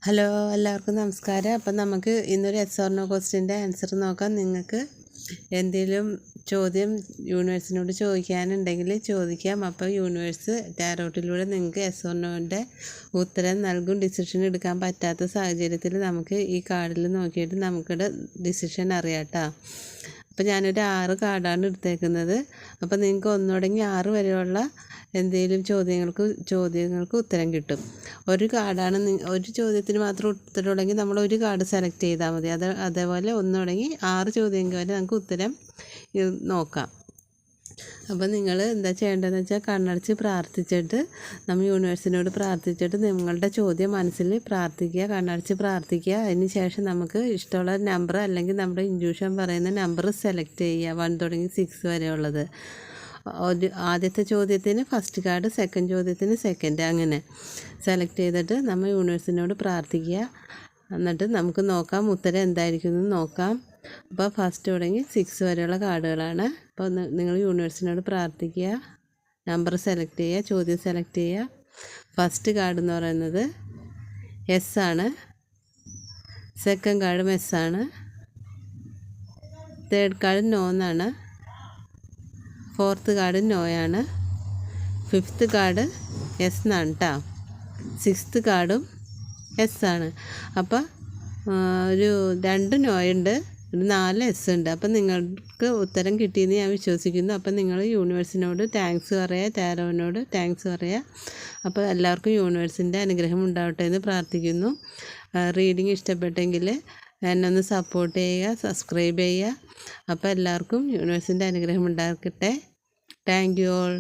Hello, എല്ലാവർക്കും നമസ്കാരം. അപ്പം നമുക്ക് ഇന്നൊരു എസ് ഓർ നോ ക്വസ്റ്റ്യൻ്റെ ആൻസർ നോക്കാം. നിങ്ങൾക്ക് എന്തെങ്കിലും ചോദ്യം യൂണിവേഴ്സിനോട് ചോദിക്കാനുണ്ടെങ്കിൽ ചോദിക്കാം. അപ്പോൾ യൂണിവേഴ്സ് ടാരോട്ടിലൂടെ നിങ്ങൾക്ക് എസ് ഓർ നോൻ്റെ ഉത്തരം നൽകും. ഡിസിഷൻ എടുക്കാൻ പറ്റാത്ത സാഹചര്യത്തിൽ നമുക്ക് ഈ കാർഡിൽ നോക്കിയിട്ട് നമുക്കിവിടെ ഡിസിഷൻ അറിയാം കേട്ടോ. അപ്പോൾ ഞാനൊരു 6 കാർഡാണ് എടുത്തേക്കുന്നത്. അപ്പോൾ നിങ്ങൾക്ക് 1 തുടങ്ങി 6 വരെയുള്ള എന്തെങ്കിലും ചോദ്യങ്ങൾക്ക് ഉത്തരം കിട്ടും. ഒരു കാർഡാണ് ഒരു ചോദ്യത്തിന് മാത്രം ഉത്തരമുണ്ടെങ്കിൽ നമ്മൾ ഒരു കാർഡ് സെലക്ട് ചെയ്താൽ മതി. അതേപോലെ 1 തുടങ്ങി 6 ചോദ്യം വരെ നമുക്ക് ഉത്തരം നോക്കാം. അപ്പോൾ നിങ്ങൾ എന്താ ചെയ്യേണ്ടതെന്ന് വെച്ചാൽ കണ്ണടച്ച് പ്രാർത്ഥിച്ചിട്ട് നമ്മൾ യൂണിവേഴ്സിനോട് പ്രാർത്ഥിച്ചിട്ട് നിങ്ങളുടെ ചോദ്യം മനസ്സിൽ പ്രാർത്ഥിക്കുക, കണ്ണടച്ച് പ്രാർത്ഥിക്കുക. അതിന് ശേഷം നമുക്ക് ഇഷ്ടമുള്ള നമ്പർ അല്ലെങ്കിൽ നമ്മുടെ ഇൻറ്റ്യൂഷൻ പറയുന്ന നമ്പർ സെലക്ട് ചെയ്യുക. 1 തുടങ്ങി 6 വരെ ഉള്ളത്. ആദ്യത്തെ ചോദ്യത്തിന് ഫസ്റ്റ് കാർഡ്, സെക്കൻഡ് ചോദ്യത്തിന് സെക്കൻഡ്, അങ്ങനെ സെലക്ട് ചെയ്തിട്ട് നമ്മൾ യൂണിവേഴ്സിനോട് പ്രാർത്ഥിക്കുക. എന്നിട്ട് നമുക്ക് നോക്കാം ഉത്തരം എന്തായിരിക്കും എന്ന് നോക്കാം. അപ്പോൾ ഫസ്റ്റ് തുടങ്ങി 6 വരെയുള്ള കാർഡുകളാണ്. അപ്പോൾ നിങ്ങൾ യൂണിവേഴ്സിനോട് പ്രാർത്ഥിക്കുക, നമ്പർ സെലക്ട് ചെയ്യുക, ചോദ്യം സെലക്ട് ചെയ്യുക. ഫസ്റ്റ് കാർഡ് എന്ന് പറയുന്നത് എസ് ആണ്, സെക്കൻഡ് കാർഡും എസ് ആണ്, തേർഡ് കാർഡ് നോ എന്നാണ്, ഫോർത്ത് കാർഡ് നോയാണ്, ഫിഫ്ത്ത് കാർഡ് എസ് എന്നാണ് കേട്ടോ, സിക്സ്ത് കാർഡും എസ് ആണ്. അപ്പോൾ ഒരു 2 നോയുണ്ട്, ഒരു 4 എസ് ഉണ്ട്. അപ്പം നിങ്ങൾക്ക് ഉത്തരം കിട്ടിയെന്ന് ഞാൻ വിശ്വസിക്കുന്നു. അപ്പം നിങ്ങൾ യൂണിവേഴ്സിനോട് താങ്ക്സ് പറയുക, ടാരോനോട് താങ്ക്സ് പറയുക. അപ്പോൾ എല്ലാവർക്കും യൂണിവേഴ്സിൻ്റെ അനുഗ്രഹം ഉണ്ടാവട്ടെ എന്ന് പ്രാർത്ഥിക്കുന്നു. റീഡിങ് ഇഷ്ടപ്പെട്ടെങ്കിൽ എന്നെ ഒന്ന് സപ്പോർട്ട് ചെയ്യുക, സബ്സ്ക്രൈബ് ചെയ്യുക. അപ്പോൾ എല്ലാവർക്കും യൂണിവേഴ്സിൻ്റെ അനുഗ്രഹം ഉണ്ടാകട്ടെ. Thank you all.